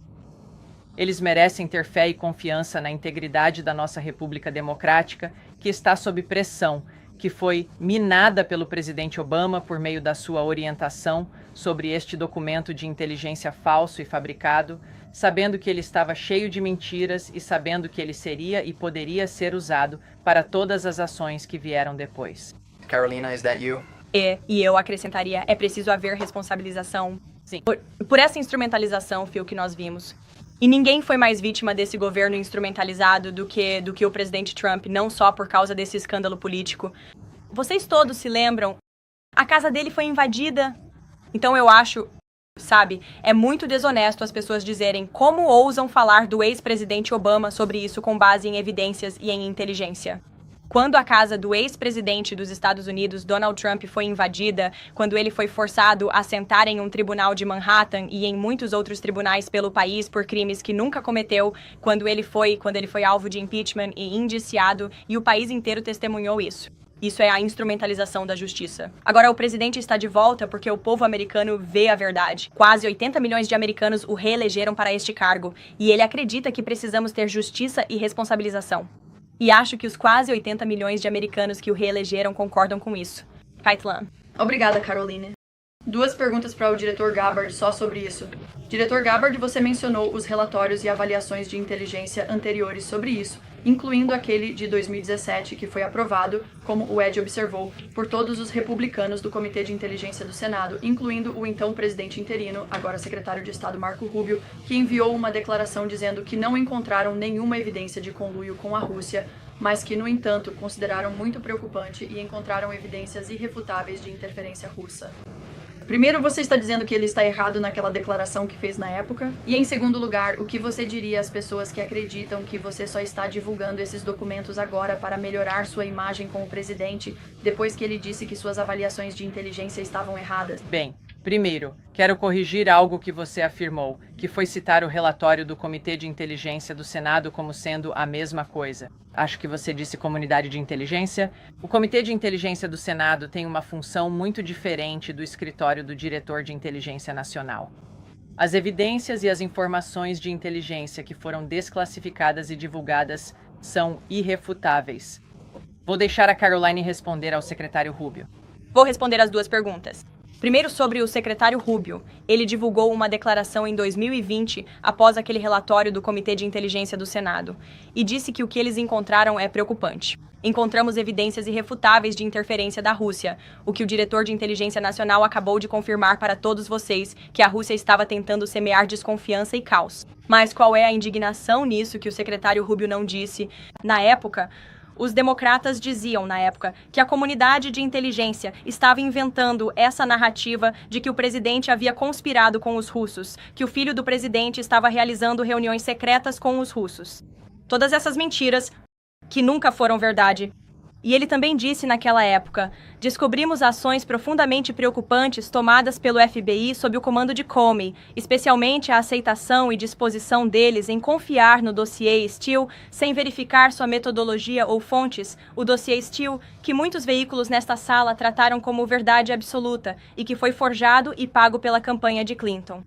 Eles merecem ter fé e confiança na integridade da nossa República Democrática, que está sob pressão, que foi minada pelo presidente Obama por meio da sua orientação sobre este documento de inteligência falso e fabricado, sabendo que ele estava cheio de mentiras e sabendo que ele seria e poderia ser usado para todas as ações que vieram depois. Carolina, is that you? E eu acrescentaria, é preciso haver responsabilização. Sim. Por essa instrumentalização, Phil, que nós vimos. E ninguém foi mais vítima desse governo instrumentalizado do que o presidente Trump, não só por causa desse escândalo político. Vocês todos se lembram? A casa dele foi invadida. Então eu acho, sabe, é muito desonesto as pessoas dizerem como ousam falar do ex-presidente Obama sobre isso com base em evidências e em inteligência. Quando a casa do ex-presidente dos Estados Unidos, Donald Trump, foi invadida, quando ele foi forçado a sentar em um tribunal de Manhattan e em muitos outros tribunais pelo país por crimes que nunca cometeu, quando ele foi alvo de impeachment e indiciado, e o país inteiro testemunhou isso. Isso é a instrumentalização da justiça. Agora, o presidente está de volta porque o povo americano vê a verdade. Quase 80 milhões de americanos o reelegeram para este cargo, e ele acredita que precisamos ter justiça e responsabilização. E acho que os quase 80 milhões de americanos que o reelegeram concordam com isso. Kaitlyn. Obrigada, Caroline. 2 perguntas para o diretor Gabbard só sobre isso. Diretor Gabbard, você mencionou os relatórios e avaliações de inteligência anteriores sobre isso, incluindo aquele de 2017, que foi aprovado, como o Ed observou, por todos os republicanos do Comitê de Inteligência do Senado, incluindo o então presidente interino, agora secretário de Estado Marco Rubio, que enviou uma declaração dizendo que não encontraram nenhuma evidência de conluio com a Rússia, mas que, no entanto, consideraram muito preocupante e encontraram evidências irrefutáveis de interferência russa. Primeiro, você está dizendo que ele está errado naquela declaração que fez na época? E, em segundo lugar, o que você diria às pessoas que acreditam que você só está divulgando esses documentos agora para melhorar sua imagem como presidente, depois que ele disse que suas avaliações de inteligência estavam erradas? Bem, primeiro, quero corrigir algo que você afirmou, que foi citar o relatório do Comitê de Inteligência do Senado como sendo a mesma coisa. Acho que você disse comunidade de inteligência. O Comitê de Inteligência do Senado tem uma função muito diferente do escritório do Diretor de Inteligência Nacional. As evidências e as informações de inteligência que foram desclassificadas e divulgadas são irrefutáveis. Vou deixar a Caroline responder ao secretário Rubio. Vou responder as 2 perguntas. Primeiro, sobre o secretário Rubio. Ele divulgou uma declaração em 2020, após aquele relatório do Comitê de Inteligência do Senado, e disse que o que eles encontraram é preocupante. Encontramos evidências irrefutáveis de interferência da Rússia, o que o diretor de Inteligência Nacional acabou de confirmar para todos vocês, que a Rússia estava tentando semear desconfiança e caos. Mas qual é a indignação nisso que o secretário Rubio não disse? Na época, os democratas diziam, na época, que a comunidade de inteligência estava inventando essa narrativa de que o presidente havia conspirado com os russos, que o filho do presidente estava realizando reuniões secretas com os russos. Todas essas mentiras, que nunca foram verdade. E ele também disse naquela época: descobrimos ações profundamente preocupantes tomadas pelo FBI sob o comando de Comey, especialmente a aceitação e disposição deles em confiar no dossiê Steele sem verificar sua metodologia ou fontes, o dossiê Steele que muitos veículos nesta sala trataram como verdade absoluta e que foi forjado e pago pela campanha de Clinton.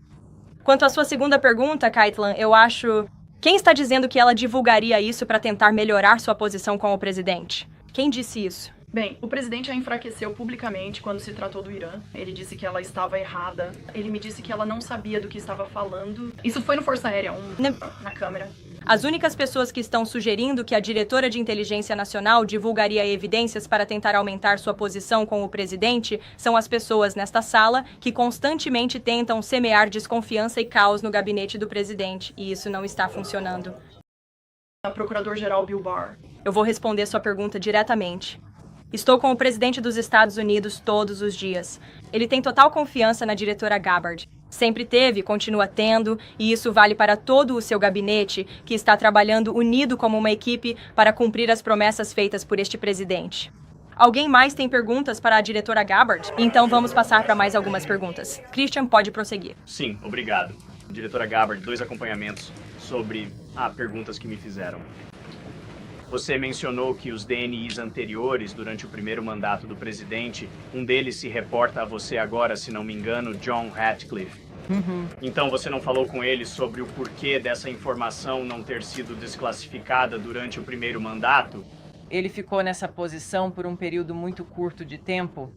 Quanto à sua segunda pergunta, Kaitlyn, eu acho... Quem está dizendo que ela divulgaria isso para tentar melhorar sua posição como presidente? Quem disse isso? Bem, o presidente a enfraqueceu publicamente quando se tratou do Irã. Ele disse que ela estava errada. Ele me disse que ela não sabia do que estava falando. Isso foi no Força Aérea 1, na câmera. As únicas pessoas que estão sugerindo que a diretora de Inteligência Nacional divulgaria evidências para tentar aumentar sua posição com o presidente são as pessoas nesta sala que constantemente tentam semear desconfiança e caos no gabinete do presidente. E isso não está funcionando. A Procurador-Geral Bill Barr. Eu vou responder sua pergunta diretamente. Estou com o presidente dos Estados Unidos todos os dias. Ele tem total confiança na diretora Gabbard. Sempre teve, continua tendo, e isso vale para todo o seu gabinete, que está trabalhando unido como uma equipe para cumprir as promessas feitas por este presidente. Alguém mais tem perguntas para a diretora Gabbard? Então vamos passar para mais algumas perguntas. Christian, pode prosseguir. Sim, obrigado. Diretora Gabbard, 2 acompanhamentos sobre perguntas que me fizeram. Você mencionou que os DNIs anteriores, durante o primeiro mandato do presidente, um deles se reporta a você agora, se não me engano, John Ratcliffe. Então você não falou com ele sobre o porquê dessa informação não ter sido desclassificada durante o primeiro mandato? Ele ficou nessa posição por um período muito curto de tempo.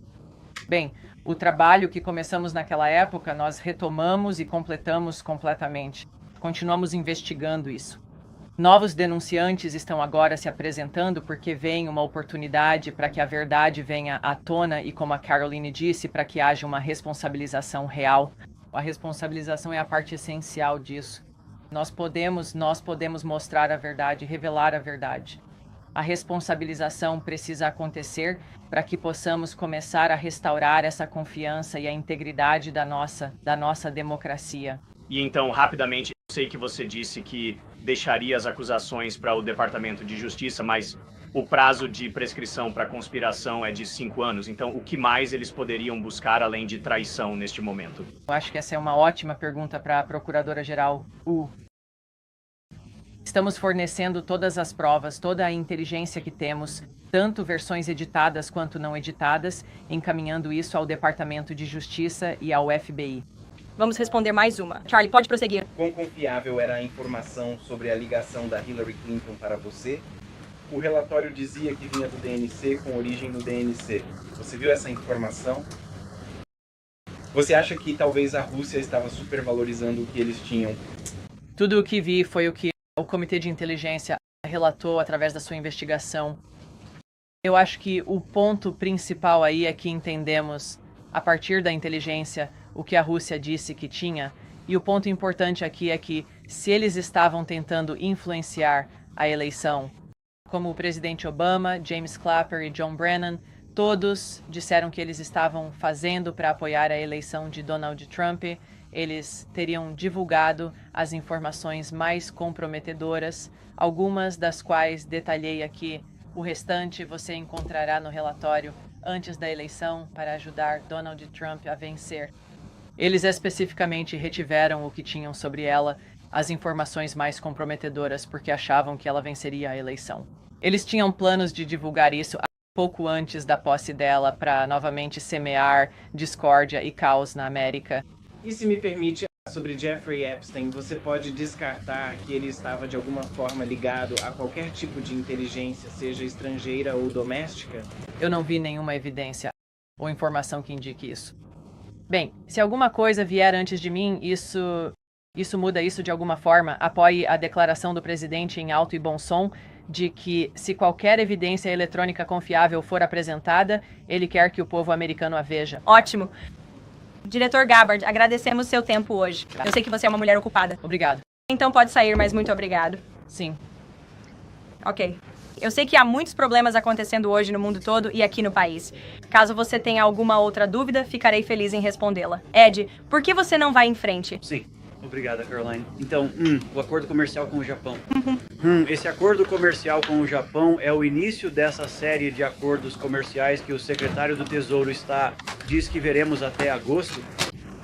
Bem, o trabalho que começamos naquela época, nós retomamos e completamos completamente. Continuamos investigando isso. Novos denunciantes estão agora se apresentando porque vem uma oportunidade para que a verdade venha à tona e, como a Caroline disse, para que haja uma responsabilização real. A responsabilização é a parte essencial disso. Nós podemos mostrar a verdade, revelar a verdade. A responsabilização precisa acontecer para que possamos começar a restaurar essa confiança e a integridade da nossa democracia. E então, rapidamente, eu sei que você disse que deixaria as acusações para o Departamento de Justiça, mas o prazo de prescrição para conspiração é de 5 anos. Então, o que mais eles poderiam buscar além de traição neste momento? Eu acho que essa é uma ótima pergunta para a Procuradora-Geral Wu. Estamos fornecendo todas as provas, toda a inteligência que temos, tanto versões editadas quanto não editadas, encaminhando isso ao Departamento de Justiça e ao FBI. Vamos responder mais uma. Charlie, pode prosseguir. Quão confiável era a informação sobre a ligação da Hillary Clinton para você? O relatório dizia que vinha do DNC com origem no DNC. Você viu essa informação? Você acha que talvez a Rússia estava supervalorizando o que eles tinham? Tudo o que vi foi o que o Comitê de Inteligência relatou através da sua investigação. Eu acho que o ponto principal aí é que entendemos, a partir da inteligência, o que a Rússia disse que tinha, e o ponto importante aqui é que, se eles estavam tentando influenciar a eleição, como o presidente Obama, James Clapper e John Brennan, todos disseram que eles estavam fazendo para apoiar a eleição de Donald Trump, eles teriam divulgado as informações mais comprometedoras, algumas das quais detalhei aqui. O restante você encontrará no relatório antes da eleição para ajudar Donald Trump a vencer. Eles especificamente retiveram o que tinham sobre ela, as informações mais comprometedoras, porque achavam que ela venceria a eleição. Eles tinham planos de divulgar isso pouco antes da posse dela para novamente semear discórdia e caos na América. E se me permite, sobre Jeffrey Epstein, você pode descartar que ele estava de alguma forma ligado a qualquer tipo de inteligência, seja estrangeira ou doméstica? Eu não vi nenhuma evidência ou informação que indique isso. Bem, se alguma coisa vier antes de mim, isso muda isso de alguma forma. Apoie a declaração do presidente em alto e bom som de que, se qualquer evidência eletrônica confiável for apresentada, ele quer que o povo americano a veja. Ótimo. Diretor Gabbard, agradecemos seu tempo hoje. Eu sei que você é uma mulher ocupada. Obrigado. Então pode sair, mas muito obrigado. Sim. Ok. Eu sei que há muitos problemas acontecendo hoje no mundo todo e aqui no país. Caso você tenha alguma outra dúvida, ficarei feliz em respondê-la. Ed, por que você não vai em frente? Sim. Obrigada, Caroline. Então, o acordo comercial com o Japão. Esse acordo comercial com o Japão é o início dessa série de acordos comerciais que o secretário do Tesouro diz que veremos até agosto?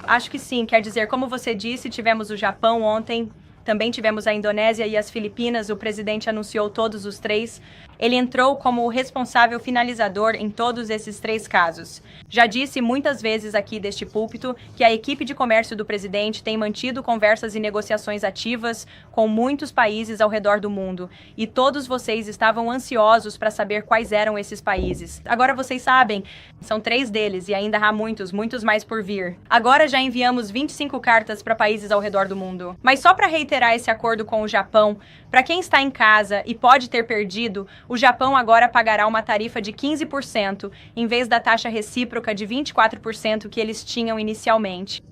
Acho que sim. Quer dizer, como você disse, tivemos o Japão ontem, também tivemos a Indonésia e as Filipinas. O presidente anunciou todos os 3. Ele entrou como o responsável finalizador em todos esses 3 casos. Já disse muitas vezes aqui deste púlpito que a equipe de comércio do presidente tem mantido conversas e negociações ativas com muitos países ao redor do mundo, e todos vocês estavam ansiosos para saber quais eram esses países. Agora vocês sabem, são 3 deles e ainda há muitos mais por vir. Agora já enviamos 25 cartas para países ao redor do mundo. Mas só para reiterar esse acordo com o Japão, para quem está em casa e pode ter perdido, o Japão agora pagará uma tarifa de 15%, em vez da taxa recíproca de 24% que eles tinham inicialmente.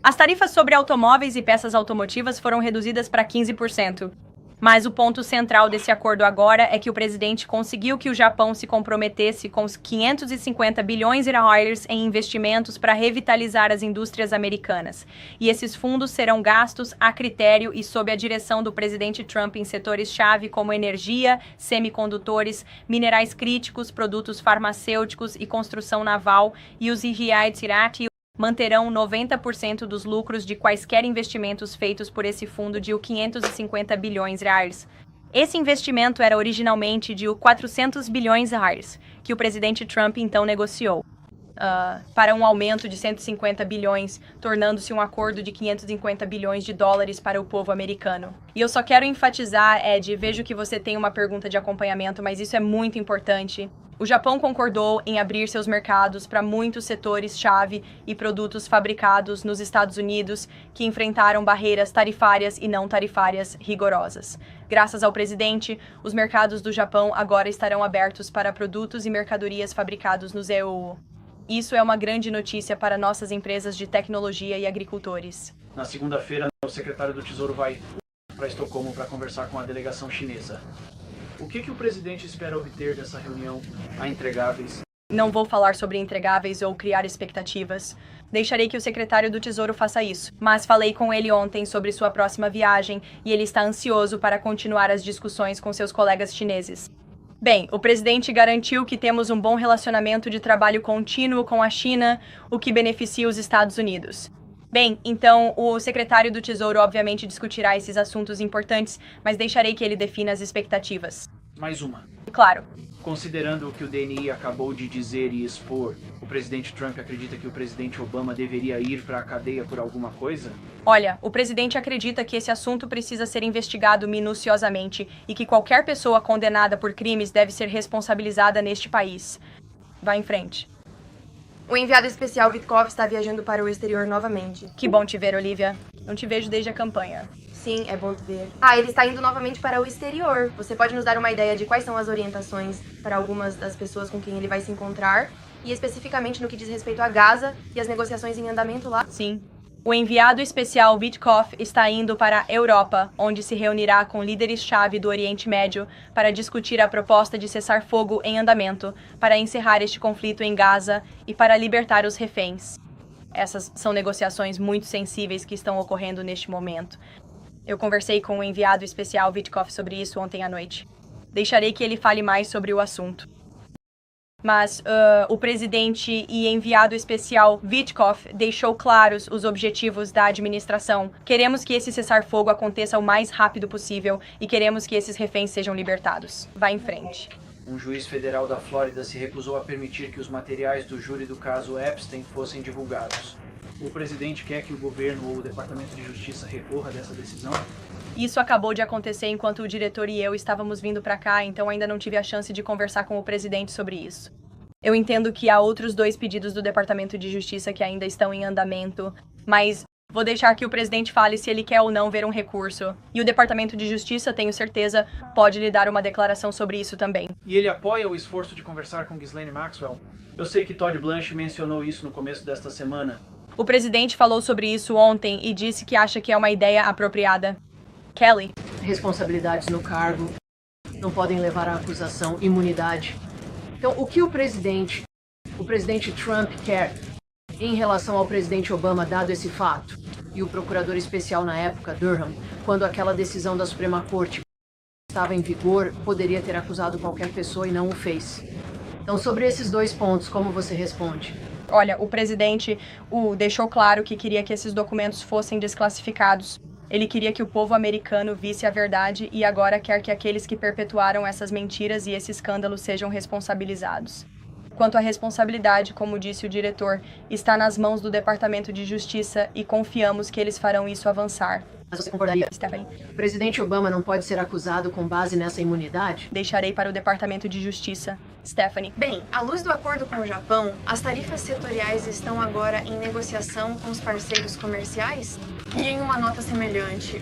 As tarifas sobre automóveis e peças automotivas foram reduzidas para 15%. Mas o ponto central desse acordo agora é que o presidente conseguiu que o Japão se comprometesse com os 550 bilhões de dólares em investimentos para revitalizar as indústrias americanas. E esses fundos serão gastos a critério e sob a direção do presidente Trump em setores-chave como energia, semicondutores, minerais críticos, produtos farmacêuticos e construção naval, e os IRAT manterão 90% dos lucros de quaisquer investimentos feitos por esse fundo de 550 bilhões de reais. Esse investimento era originalmente de 400 bilhões de reais, que o presidente Trump então negociou, para um aumento de 150 bilhões, tornando-se um acordo de 550 bilhões de dólares para o povo americano. E eu só quero enfatizar, Ed, vejo que você tem uma pergunta de acompanhamento, mas isso é muito importante. O Japão concordou em abrir seus mercados para muitos setores-chave e produtos fabricados nos Estados Unidos que enfrentaram barreiras tarifárias e não tarifárias rigorosas. Graças ao presidente, os mercados do Japão agora estarão abertos para produtos e mercadorias fabricados nos EU. Isso é uma grande notícia para nossas empresas de tecnologia e agricultores. Na segunda-feira, o secretário do Tesouro vai para Estocolmo para conversar com a delegação chinesa. O que o presidente espera obter dessa reunião a entregáveis? Não vou falar sobre entregáveis ou criar expectativas. Deixarei que o secretário do Tesouro faça isso. Mas falei com ele ontem sobre sua próxima viagem e ele está ansioso para continuar as discussões com seus colegas chineses. Bem, o presidente garantiu que temos um bom relacionamento de trabalho contínuo com a China, o que beneficia os Estados Unidos. Bem, então o secretário do Tesouro obviamente discutirá esses assuntos importantes, mas deixarei que ele defina as expectativas. Mais uma. Claro. Considerando o que o DNI acabou de dizer e expor, o presidente Trump acredita que o presidente Obama deveria ir para a cadeia por alguma coisa? Olha, o presidente acredita que esse assunto precisa ser investigado minuciosamente e que qualquer pessoa condenada por crimes deve ser responsabilizada neste país. Vá em frente. O enviado especial Witkoff está viajando para o exterior novamente. Que bom te ver, Olivia. Não te vejo desde a campanha. Sim, é bom te ver. Ele está indo novamente para o exterior. Você pode nos dar uma ideia de quais são as orientações para algumas das pessoas com quem ele vai se encontrar? E especificamente no que diz respeito a Gaza e as negociações em andamento lá? Sim. O enviado especial Witkoff está indo para a Europa, onde se reunirá com líderes-chave do Oriente Médio para discutir a proposta de cessar-fogo em andamento, para encerrar este conflito em Gaza e para libertar os reféns. Essas são negociações muito sensíveis que estão ocorrendo neste momento. Eu conversei com o enviado especial Witkoff sobre isso ontem à noite. Deixarei que ele fale mais sobre o assunto. Mas o presidente e enviado especial Witkoff deixou claros os objetivos da administração. Queremos que esse cessar-fogo aconteça o mais rápido possível e queremos que esses reféns sejam libertados. Vá em frente. Um juiz federal da Flórida se recusou a permitir que os materiais do júri do caso Epstein fossem divulgados. O presidente quer que o governo ou o Departamento de Justiça recorra dessa decisão? Isso acabou de acontecer enquanto o diretor e eu estávamos vindo para cá, então ainda não tive a chance de conversar com o presidente sobre isso. Eu entendo que há outros 2 pedidos do Departamento de Justiça que ainda estão em andamento, mas vou deixar que o presidente fale se ele quer ou não ver um recurso. E o Departamento de Justiça, tenho certeza, pode lhe dar uma declaração sobre isso também. E ele apoia o esforço de conversar com Ghislaine Maxwell? Eu sei que Todd Blanche mencionou isso no começo desta semana. O presidente falou sobre isso ontem e disse que acha que é uma ideia apropriada. Kelly. Responsabilidades no cargo não podem levar à acusação, imunidade. Então, o que o presidente Trump quer em relação ao presidente Obama, dado esse fato? E o procurador especial na época, Durham, quando aquela decisão da Suprema Corte estava em vigor, poderia ter acusado qualquer pessoa e não o fez. Então, sobre esses 2 pontos, como você responde? Olha, o presidente deixou claro que queria que esses documentos fossem desclassificados. Ele queria que o povo americano visse a verdade e agora quer que aqueles que perpetuaram essas mentiras e esse escândalo sejam responsabilizados. Quanto à responsabilidade, como disse o diretor, está nas mãos do Departamento de Justiça e confiamos que eles farão isso avançar. Mas você concordaria, Stephanie? O presidente Obama não pode ser acusado com base nessa imunidade? Deixarei para o Departamento de Justiça. Stephanie. Bem, à luz do acordo com o Japão, as tarifas setoriais estão agora em negociação com os parceiros comerciais? E em uma nota semelhante,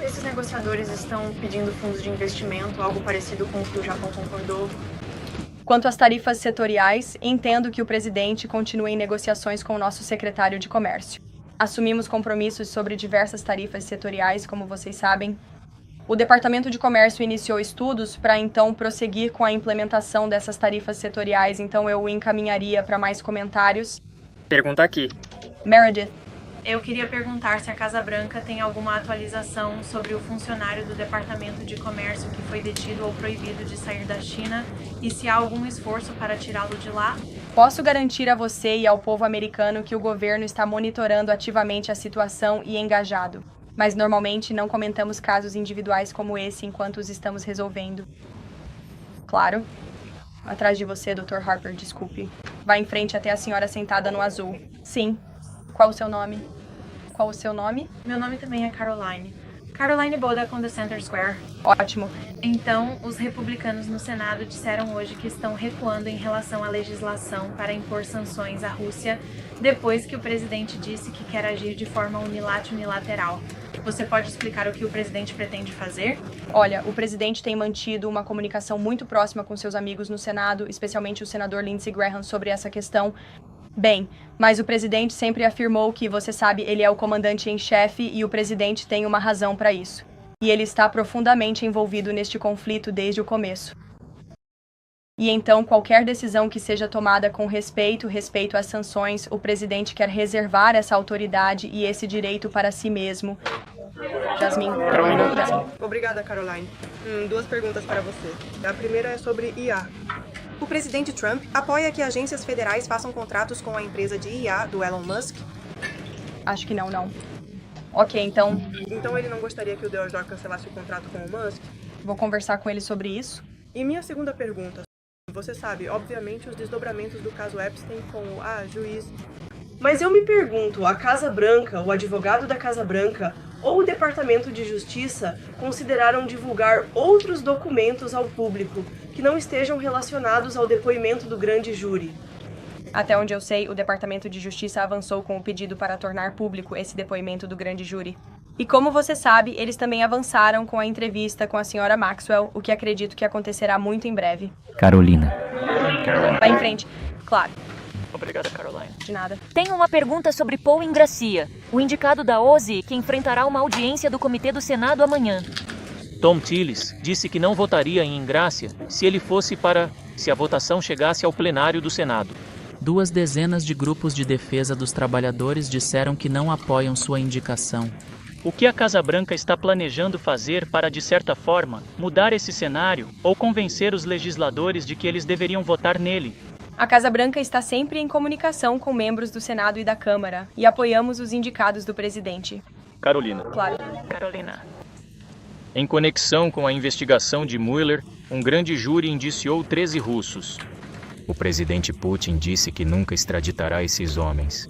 esses negociadores estão pedindo fundos de investimento, algo parecido com o que o Japão concordou? Quanto às tarifas setoriais, entendo que o presidente continue em negociações com o nosso secretário de Comércio. Assumimos compromissos sobre diversas tarifas setoriais, como vocês sabem. O Departamento de Comércio iniciou estudos para então prosseguir com a implementação dessas tarifas setoriais, então eu o encaminharia para mais comentários. Pergunta aqui. Meredith. Eu queria perguntar se a Casa Branca tem alguma atualização sobre o funcionário do Departamento de Comércio que foi detido ou proibido de sair da China e se há algum esforço para tirá-lo de lá? Posso garantir a você e ao povo americano que o governo está monitorando ativamente a situação e engajado, mas normalmente não comentamos casos individuais como esse enquanto os estamos resolvendo. Claro. Atrás de você, Dr. Harper, desculpe. Vá em frente até a senhora sentada no azul. Sim. Qual o seu nome? Qual o seu nome? Meu nome também é Caroline. Caroline Boda com The Center Square. Ótimo. Então, os republicanos no Senado disseram hoje que estão recuando em relação à legislação para impor sanções à Rússia, depois que o presidente disse que quer agir de forma unilateral. Você pode explicar o que o presidente pretende fazer? Olha, o presidente tem mantido uma comunicação muito próxima com seus amigos no Senado, especialmente o senador Lindsey Graham, sobre essa questão. Bem, mas o presidente sempre afirmou que, você sabe, ele é o comandante em chefe e o presidente tem uma razão para isso. E ele está profundamente envolvido neste conflito desde o começo. E então, qualquer decisão que seja tomada com respeito às sanções, o presidente quer reservar essa autoridade e esse direito para si mesmo. Jasmine. Obrigada, Caroline. 2 perguntas para você. A primeira é sobre IA. O presidente Trump apoia que agências federais façam contratos com a empresa de IA do Elon Musk? Acho que não. Ok, então... Então ele não gostaria que o DOJ cancelasse o contrato com o Musk? Vou conversar com ele sobre isso. E minha segunda pergunta. Você sabe, obviamente, os desdobramentos do caso Epstein com o juiz... Mas eu me pergunto, a Casa Branca, o advogado da Casa Branca ou o Departamento de Justiça consideraram divulgar outros documentos ao público que não estejam relacionados ao depoimento do grande júri? Até onde eu sei, o Departamento de Justiça avançou com o pedido para tornar público esse depoimento do grande júri. E como você sabe, eles também avançaram com a entrevista com a senhora Maxwell, o que acredito que acontecerá muito em breve. Carolina. Vai em frente. Claro. Obrigada, Caroline. De nada. Tenho uma pergunta sobre Paul Ingrassia, o indicado da OZI que enfrentará uma audiência do Comitê do Senado amanhã. Tom Tillis disse que não votaria em Ingrassia se a votação chegasse ao plenário do Senado. 2 dezenas de grupos de defesa dos trabalhadores disseram que não apoiam sua indicação. O que a Casa Branca está planejando fazer para, de certa forma, mudar esse cenário ou convencer os legisladores de que eles deveriam votar nele? A Casa Branca está sempre em comunicação com membros do Senado e da Câmara, e apoiamos os indicados do presidente. Carolina. Claro. Carolina. Em conexão com a investigação de Mueller, um grande júri indiciou 13 russos. O presidente Putin disse que nunca extraditará esses homens.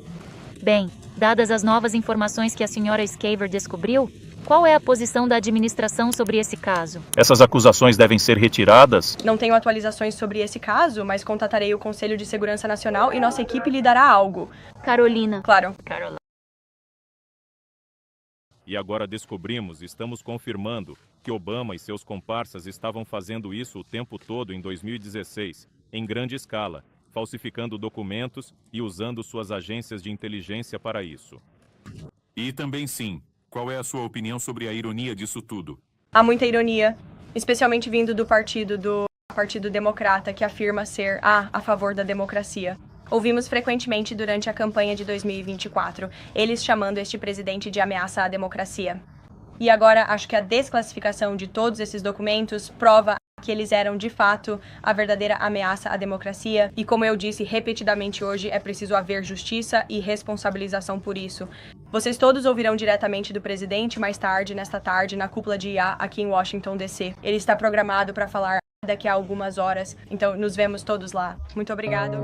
Bem, dadas as novas informações que a senhora Scaver descobriu, qual é a posição da administração sobre esse caso? Essas acusações devem ser retiradas? Não tenho atualizações sobre esse caso, mas contatarei o Conselho de Segurança Nacional e nossa equipe lhe dará algo. Carolina. Claro. Carolina. E agora estamos confirmando, que Obama e seus comparsas estavam fazendo isso o tempo todo em 2016, em grande escala, falsificando documentos e usando suas agências de inteligência para isso. E também sim, qual é a sua opinião sobre a ironia disso tudo? Há muita ironia, especialmente vindo do Partido Democrata, que afirma ser a favor da democracia. Ouvimos frequentemente durante a campanha de 2024, eles chamando este presidente de ameaça à democracia. E agora, acho que a desclassificação de todos esses documentos prova que eles eram, de fato, a verdadeira ameaça à democracia. E como eu disse repetidamente hoje, é preciso haver justiça e responsabilização por isso. Vocês todos ouvirão diretamente do presidente mais tarde, nesta tarde, na cúpula de IA aqui em Washington, D.C. Ele está programado para falar daqui a algumas horas, então nos vemos todos lá. Muito obrigado.